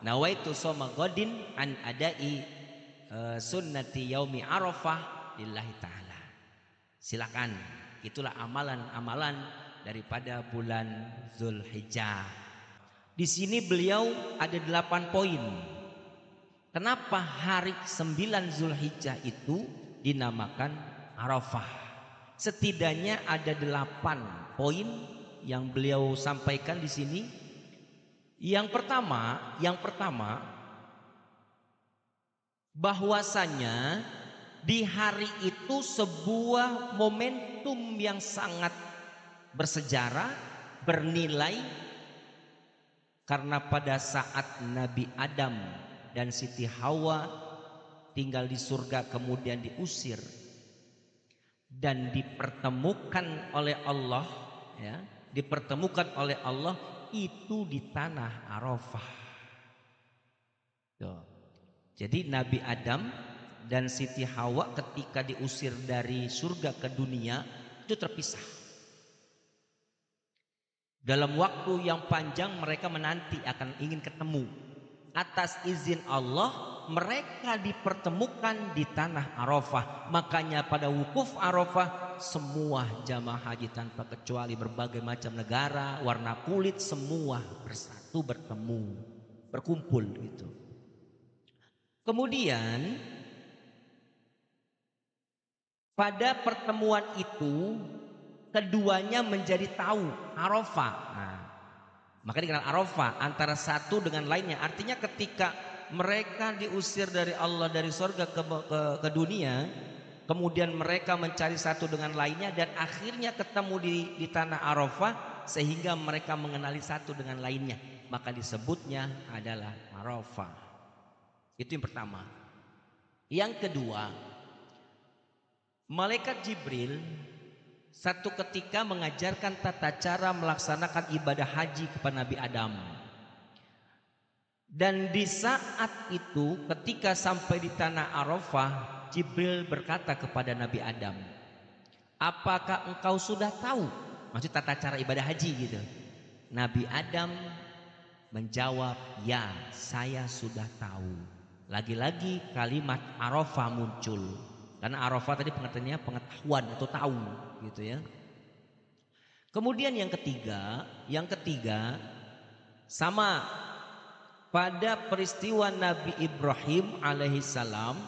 Nawaitu soma godin an adai sunnati yaumi arafah lillahi ta'ala. Silakan, itulah amalan-amalan daripada bulan Zulhijjah. Di sini beliau ada 8 poin. Kenapa hari 9 Zulhijjah itu dinamakan Arafah? Setidaknya ada 8 poin yang beliau sampaikan di sini. Yang pertama bahwasanya di hari itu sebuah momentum yang sangat bersejarah, bernilai, karena pada saat Nabi Adam dan Siti Hawa tinggal di surga kemudian diusir dan dipertemukan oleh Allah, ya, dipertemukan oleh Allah itu di tanah Arafah. Tuh. Jadi Nabi Adam dan Siti Hawa ketika diusir dari surga ke dunia itu terpisah. Dalam waktu yang panjang mereka menanti akan ingin ketemu. Atas izin Allah mereka dipertemukan di tanah Arafah. Makanya pada wukuf Arafah semua jamaah haji tanpa kecuali berbagai macam negara, warna kulit, semua bersatu, bertemu, berkumpul gitu. Kemudian pada pertemuan itu keduanya menjadi tahu Arafah. Nah, maka dikenal Arafah antara satu dengan lainnya. Artinya ketika mereka diusir dari Allah dari surga ke dunia, kemudian mereka mencari satu dengan lainnya dan akhirnya ketemu di tanah Arafah sehingga mereka mengenali satu dengan lainnya, maka disebutnya adalah Arafah. Itu yang pertama. Yang kedua, malaikat Jibril satu ketika mengajarkan tata cara melaksanakan ibadah haji kepada Nabi Adam. Dan di saat itu ketika sampai di tanah Arafah, Jibril berkata kepada Nabi Adam, apakah engkau sudah tahu? Maksud tata cara ibadah haji gitu. Nabi Adam menjawab, ya saya sudah tahu. Lagi-lagi kalimat Arafah muncul. Karena Arafah tadi pengertiannya pengetahuan atau tahu gitu ya. Kemudian yang ketiga sama pada peristiwa Nabi Ibrahim alaihissalam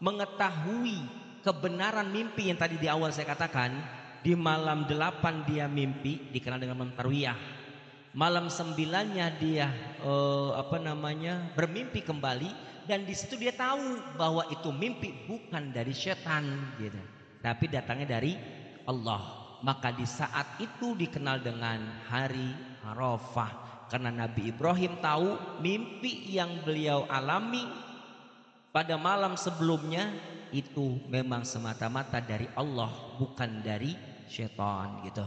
mengetahui kebenaran mimpi yang tadi di awal saya katakan. Di malam 8 dia mimpi, dikenal dengan malam tarwiyah. Malam 9-nya dia bermimpi kembali. Dan di situ dia tahu bahwa itu mimpi bukan dari setan gitu, tapi datangnya dari Allah. Maka di saat itu dikenal dengan hari Arafah, karena Nabi Ibrahim tahu mimpi yang beliau alami pada malam sebelumnya itu memang semata-mata dari Allah, bukan dari setan gitu.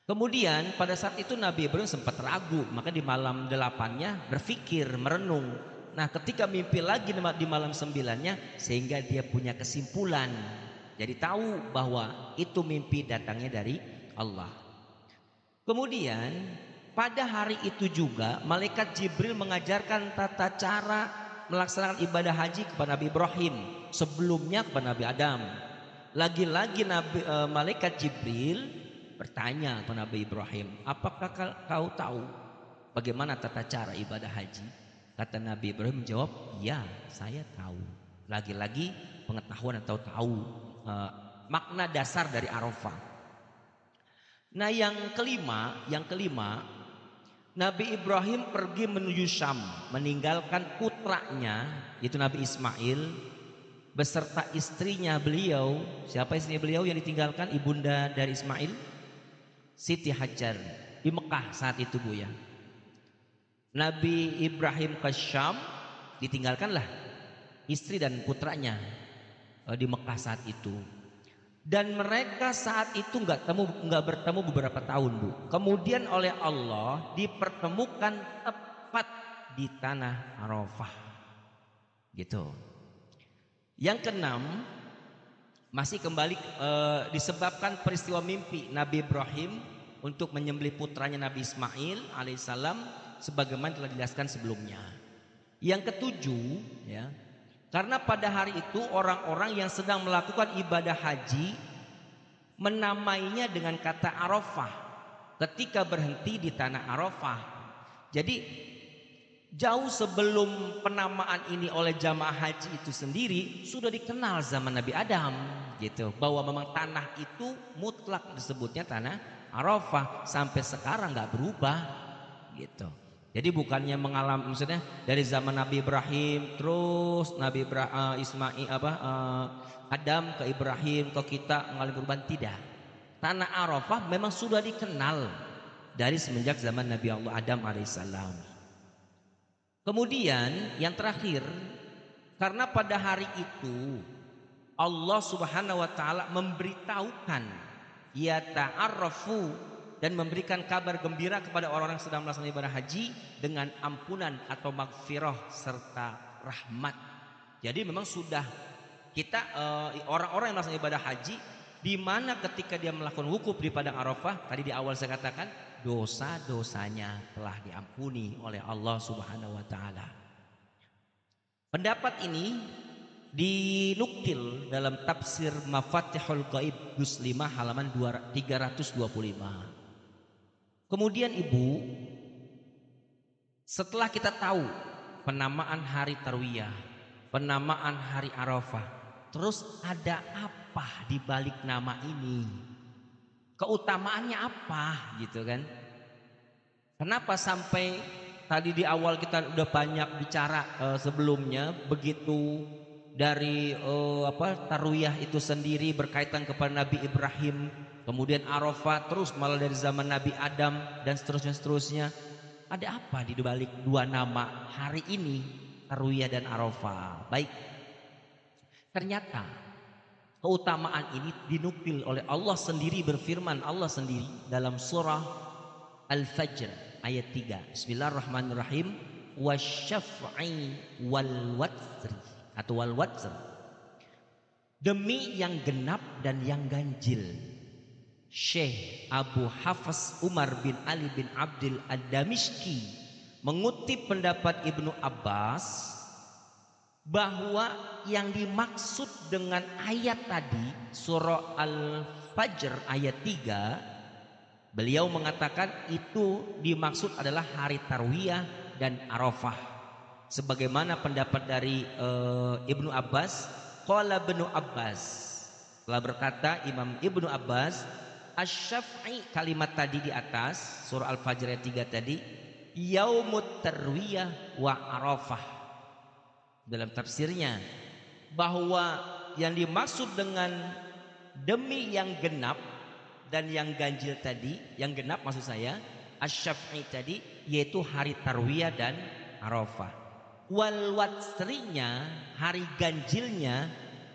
Kemudian pada saat itu Nabi Ibrahim sempat ragu, maka di malam 8-nya berpikir, merenung. Nah ketika mimpi lagi di malam 9-nya sehingga dia punya kesimpulan. Jadi tahu bahwa itu mimpi datangnya dari Allah. Kemudian pada hari itu juga malaikat Jibril mengajarkan tata cara melaksanakan ibadah haji kepada Nabi Ibrahim. Sebelumnya kepada Nabi Adam. Lagi-lagi malaikat Jibril bertanya kepada Nabi Ibrahim, apakah kau tahu bagaimana tata cara ibadah haji? Kata Nabi Ibrahim menjawab, ya saya tahu. Lagi-lagi pengetahuan atau tahu makna dasar dari Arafah. Nah yang kelima Nabi Ibrahim pergi menuju Syam, meninggalkan putranya yaitu Nabi Ismail beserta istrinya beliau. Siapa istrinya beliau yang ditinggalkan? Ibunda dari Ismail, Siti Hajar, di Mekah saat itu Bu ya. Nabi Ibrahim ke Syam, ditinggalkanlah istri dan putranya di Mekah saat itu. Dan mereka saat itu nggak bertemu beberapa tahun Bu. Kemudian oleh Allah dipertemukan tepat di tanah Arafah. Gitu. Yang keenam masih kembali disebabkan peristiwa mimpi Nabi Ibrahim untuk menyembelih putranya Nabi Ismail alaihissalam sebagaimana telah dijelaskan sebelumnya. Yang ketujuh, ya, karena pada hari itu orang-orang yang sedang melakukan ibadah haji menamainya dengan kata Arafah ketika berhenti di tanah Arafah. Jadi jauh sebelum penamaan ini oleh jamaah haji itu sendiri sudah dikenal zaman Nabi Adam, gitu, bahwa memang tanah itu mutlak disebutnya tanah Arafah sampai sekarang nggak berubah, gitu. Jadi bukannya mengalami, maksudnya dari zaman Nabi Ibrahim terus Nabi Ismail Adam ke Ibrahim ke kita mengalami perubahan, tidak. Tanah Arafah memang sudah dikenal dari semenjak zaman Nabi Allah Adam alaihissalam. Kemudian yang terakhir, karena pada hari itu Allah Subhanahu wa taala memberitahukan ya ta'arrafu, dan memberikan kabar gembira kepada orang-orang yang sedang melaksanakan ibadah haji dengan ampunan atau maghfirah serta rahmat. Jadi memang sudah kita orang-orang yang melaksanakan ibadah haji, di mana ketika dia melakukan wukuf di padang Arafah, tadi di awal saya katakan dosa-dosanya telah diampuni oleh Allah Subhanahu wa taala. Pendapat ini dinukil dalam tafsir Mafatihul Ghaib juz 5 halaman 325. Kemudian Ibu, setelah kita tahu penamaan hari Tarwiyah, penamaan hari Arafah, terus ada apa di balik nama ini? Keutamaannya apa, gitu kan? Kenapa sampai tadi di awal kita udah banyak bicara sebelumnya, begitu dari Tarwiyah itu sendiri berkaitan kepada Nabi Ibrahim, kemudian Arafah, terus malah dari zaman Nabi Adam dan seterusnya. Ada apa di balik dua nama hari ini, Tarwiyah dan Arafah? Baik, ternyata keutamaan ini dinukil oleh Allah sendiri, berfirman Allah sendiri dalam surah Al-Fajr ayat 3. Bismillahirrahmanirrahim. Wasyaf'i wal watsri atau wal watsr, demi yang genap dan yang ganjil. Syekh Abu Hafs Umar bin Ali bin Abdul Ad-Damishki mengutip pendapat Ibnu Abbas bahwa yang dimaksud dengan ayat tadi surah Al-Fajr ayat 3, beliau mengatakan itu dimaksud adalah hari Tarwiyah dan Arafah, sebagaimana pendapat dari Ibnu Abbas. Qala Ibnu Abbas, telah berkata Imam Ibnu Abbas, asy-syaf'i, kalimat tadi di atas surah Al-Fajr ayat 3 tadi, yaumut tarwiyah wa arafah, dalam tafsirnya bahwa yang dimaksud dengan demi yang genap dan yang ganjil tadi, yang genap maksud saya asy-syaf'i tadi, yaitu hari Tarwiyah dan Arafah. Wal watsrinya, hari ganjilnya,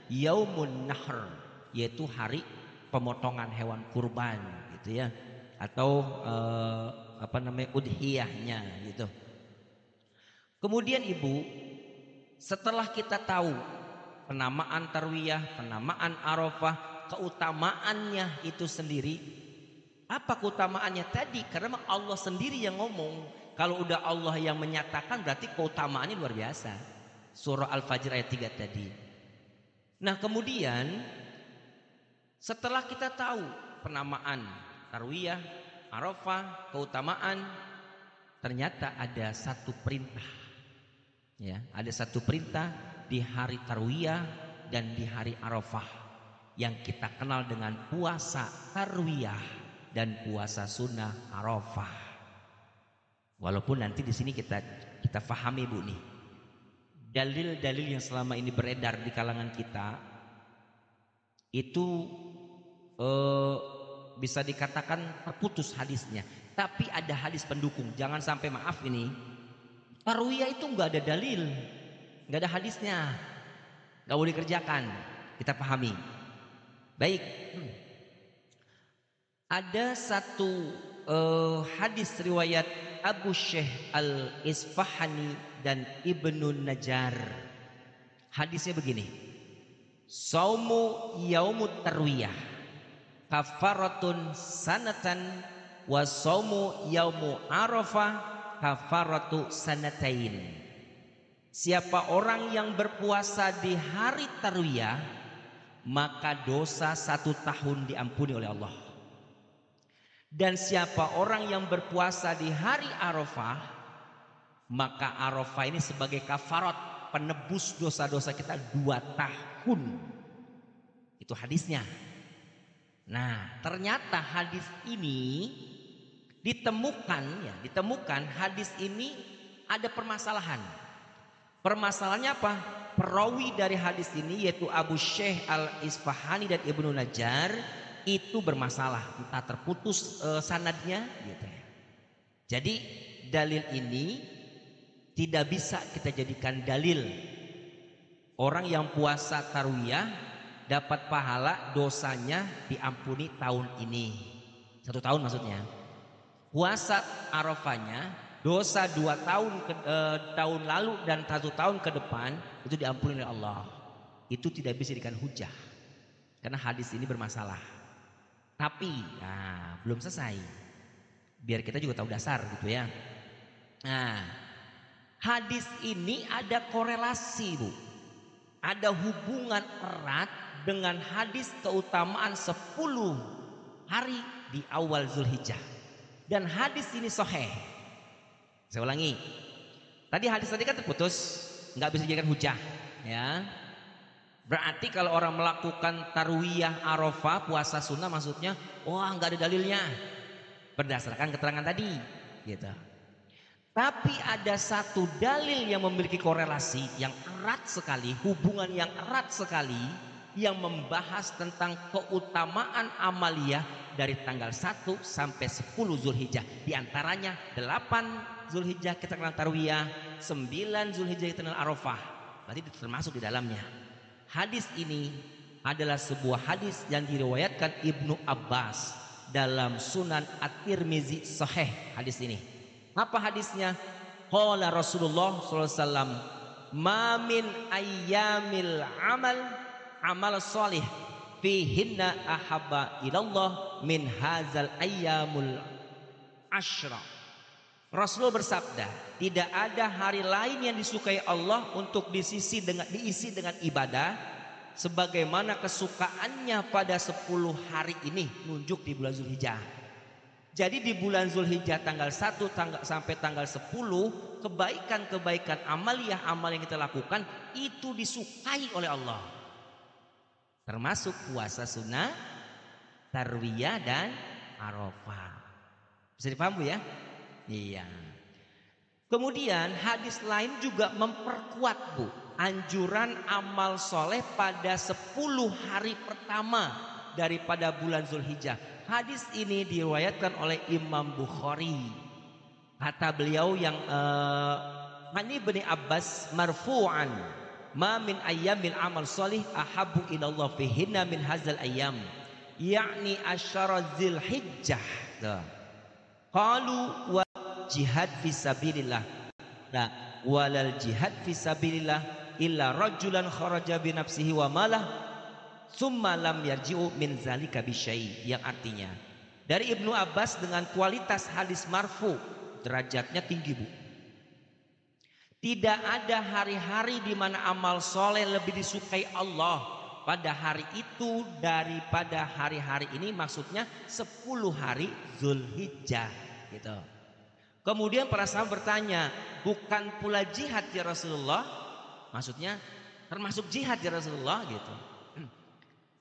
yaumun nahr, yaitu hari pemotongan hewan kurban, gitu ya, atau udhiyahnya, gitu. Kemudian Ibu, setelah kita tahu penamaan Tarwiyah, penamaan Arafah, keutamaannya itu sendiri. Apa keutamaannya tadi? Karena Allah sendiri yang ngomong. Kalau udah Allah yang menyatakan, berarti keutamaannya luar biasa. Surah Al-Fajr ayat 3 tadi. Nah kemudian setelah kita tahu penamaan Tarwiyah, Arafah, keutamaan, ternyata ada satu perintah, ya, ada satu perintah di hari Tarwiyah dan di hari Arafah yang kita kenal dengan puasa Tarwiyah dan puasa sunnah Arafah. Walaupun nanti di sini kita pahami Bu nih, dalil-dalil yang selama ini beredar di kalangan kita itu bisa dikatakan terputus hadisnya, tapi ada hadis pendukung. Jangan sampai, maaf ini, Tarwiyah itu nggak ada dalil, nggak ada hadisnya, nggak boleh dikerjakan. Kita pahami. Baik, ada satu hadis riwayat Abu Syekh Al-Isfahani dan Ibnu Najjar. Hadisnya begini: Saumu yaumut tarwiyah kafaratun sanatan wa saumu yaumu arafah kafaratu sanatain. Siapa orang yang berpuasa di hari tarwiyah, maka dosa 1 tahun diampuni oleh Allah. Dan siapa orang yang berpuasa di hari Arafah, maka Arafah ini sebagai kafarat, penebus dosa-dosa kita 2 tahun. Itu hadisnya. Nah, ternyata hadis ini ditemukan hadis ini ada permasalahan. Permasalahannya apa? Perawi dari hadis ini yaitu Abu Syekh Al-Isfahani dan Ibnu Najjar itu bermasalah, entah terputus sanadnya gitu ya. Jadi dalil ini tidak bisa kita jadikan dalil orang yang puasa tarwiyah dapat pahala, dosanya diampuni tahun ini, 1 tahun maksudnya. Puasa Arafahnya dosa 2 tahun tahun lalu dan 1 tahun ke depan itu diampuni oleh Allah. Itu tidak bisa dijadikan hujah karena hadis ini bermasalah. Tapi belum selesai, biar kita juga tahu dasar gitu ya. Nah, hadis ini ada korelasi, Bu. Ada hubungan erat dengan hadis keutamaan 10 hari di awal Zulhijjah. Dan hadis ini sahih. Saya ulangi. Hadis tadi kan terputus, nggak bisa dijadikan hujah, ya. Berarti kalau orang melakukan tarwiyah Arafah, puasa sunnah maksudnya, wah nggak ada dalilnya. Berdasarkan keterangan tadi, gitu. Tapi ada satu dalil yang memiliki korelasi yang erat sekali, hubungan yang erat sekali, yang membahas tentang keutamaan amaliyah dari tanggal 1 sampai 10 Zulhijjah. Di antaranya 8 Zulhijjah kita kenal tarwiyah, 9 Zulhijjah kita kenal Arafah. Berarti termasuk di dalamnya. Hadis ini adalah sebuah hadis yang diriwayatkan Ibnu Abbas dalam Sunan At-Tirmizi sahih hadis ini. Apa hadisnya? Qala Rasulullah SAW, ma min ayyamil amal salih fihinna ahabba ilallah min hazal ayyamul ashra. Rasulullah bersabda, tidak ada hari lain yang disukai Allah untuk diisi dengan ibadah sebagaimana kesukaannya pada 10 hari ini, nunjuk di bulan Zulhijjah. Jadi di bulan Zulhijjah tanggal 1 sampai tanggal 10, kebaikan-kebaikan amal yang kita lakukan itu disukai oleh Allah. Termasuk puasa sunnah, tarwiyah dan Arafah. Bisa dipaham, Bu, ya? Iya. Kemudian hadis lain juga memperkuat, Bu, anjuran amal soleh pada 10 hari pertama daripada bulan Zulhijjah. Hadis ini diriwayatkan oleh Imam Bukhari. Kata beliau yang Ani bin Abbas marfu'an, ma min ayyamin amal solih ahabbu ilallah fihinna min hazal ayyam, yakni asyara Zulhijjah. Qalu wa jihad fisabilillah. Nah, walal jihad fisabilillah illa rajulan kharaja bi nafsihi wa malah summa lam yarji'u min zalika bisyai, yang artinya dari Ibnu Abbas dengan kualitas hadis marfu, derajatnya tinggi, Bu. Tidak ada hari-hari di mana amal soleh lebih disukai Allah pada hari itu daripada hari-hari ini, maksudnya 10 hari Zulhijjah gitu. Kemudian para sahabat bertanya, bukan pula jihad ya Rasulullah? Maksudnya termasuk jihad ya Rasulullah gitu.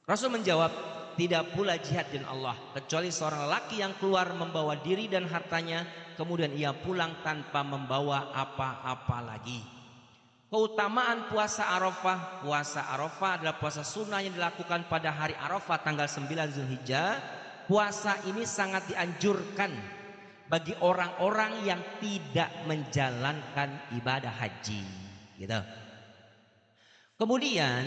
Rasul menjawab, tidak pula jihad dengan Allah kecuali seorang lelaki yang keluar membawa diri dan hartanya, kemudian ia pulang tanpa membawa apa-apa lagi. Keutamaan puasa Arafah. Puasa Arafah adalah puasa sunnah yang dilakukan pada hari Arafah tanggal 9 Zulhijjah. Puasa ini sangat dianjurkan bagi orang-orang yang tidak menjalankan ibadah haji gitu. Kemudian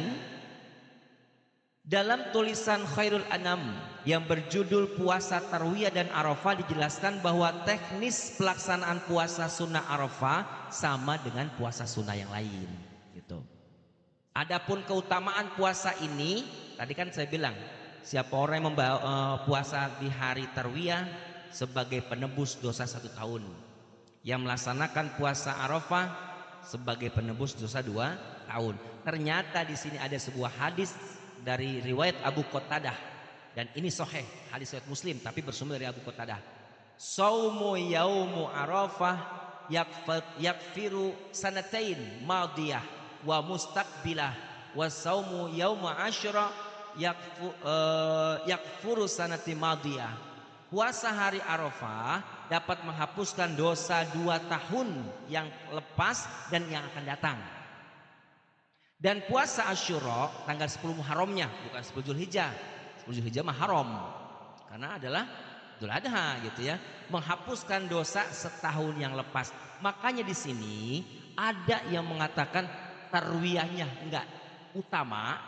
dalam tulisan Khairul Anam yang berjudul Puasa Tarwiyah dan Arafah dijelaskan bahwa teknis pelaksanaan puasa sunnah Arafah sama dengan puasa sunnah yang lain gitu. Adapun keutamaan puasa ini, tadi kan saya bilang, siapa orang yang puasa di hari Tarwiyah sebagai penebus dosa 1 tahun. yang melaksanakan puasa Arafah sebagai penebus dosa 2 tahun. Ternyata di sini ada sebuah hadis dari riwayat Abu Qatadah, dan ini sahih, hadis riwayat Muslim tapi bersumber dari Abu Qatadah. Saumu yaumu Arafah yakfiru sanatain madiyah wa mustaqbilah, wa saumu yaumu Asyura yakfuru sanati madiyah. Puasa hari Arafah dapat menghapuskan dosa 2 tahun yang lepas dan yang akan datang. Dan puasa Asyura tanggal 10 Muharramnya, bukan 10 Zulhijjah. 10 Zulhijjah mah haram karena adalah Idul Adha gitu ya, menghapuskan dosa setahun yang lepas. Makanya di sini ada yang mengatakan tarwiyahnya enggak utama,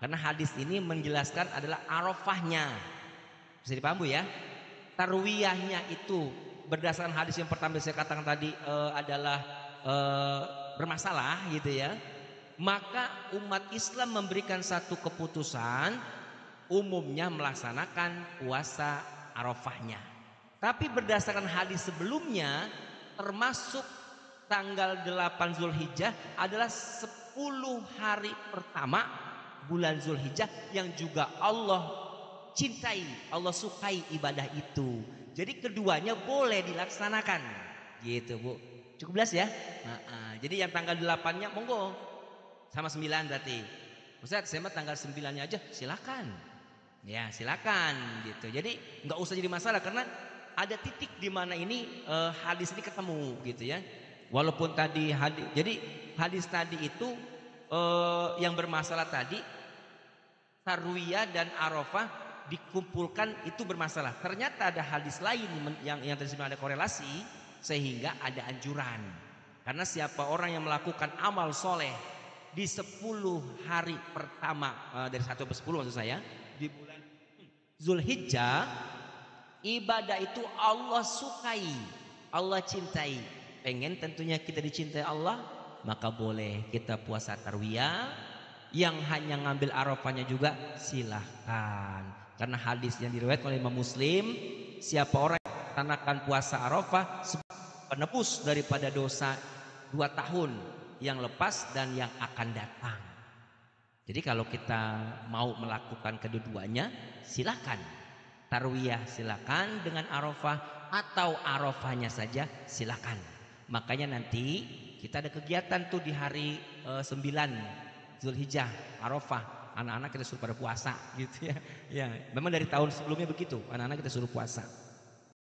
karena hadis ini menjelaskan adalah Arafahnya. Bisa dipaham Bu ya? Tarwiyahnya itu berdasarkan hadis yang pertama saya katakan tadi adalah bermasalah gitu ya. Maka umat Islam memberikan satu keputusan umumnya melaksanakan puasa Arafahnya. Tapi berdasarkan hadis sebelumnya, termasuk tanggal 8 Zulhijjah adalah 10 hari pertama bulan Zulhijjah yang juga Allah cintai, Allah sukai ibadah itu. Jadi keduanya boleh dilaksanakan. Gitu Bu. Cukup jelas ya? Jadi yang tanggal 8-nya monggo. Sama 9 berarti. Ustaz, saya mah tanggal 9-nya aja silakan. Ya, silakan gitu. Jadi nggak usah jadi masalah karena ada titik di mana ini hadis ini ketemu gitu ya. Walaupun tadi hadis tadi itu yang bermasalah tadi Tarwiyah dan Arafah dikumpulkan itu bermasalah. Ternyata ada hadis lain yang tersebut ada korelasi sehingga ada anjuran. Karena siapa orang yang melakukan amal soleh di 10 hari pertama dari 1 sampai 10 maksud saya di bulan Zulhijjah, ibadah itu Allah sukai, Allah cintai. Pengen tentunya kita dicintai Allah, maka boleh kita puasa tarwiyah. Yang hanya ngambil Arafahnya juga silahkan. Karena hadis yang diriwayatkan oleh Imam Muslim, siapa orang yang melaksanakan puasa Arafah penebus daripada dosa 2 tahun yang lepas dan yang akan datang. Jadi kalau kita mau melakukan kedua-duanya silahkan. Tarwiyah silahkan dengan Arafah, atau Arafahnya saja silahkan. Makanya nanti kita ada kegiatan tuh di hari 9 Zulhijjah, Arafah. Anak-anak kita suruh pada puasa gitu ya. Ya, memang dari tahun sebelumnya begitu, anak-anak kita suruh puasa.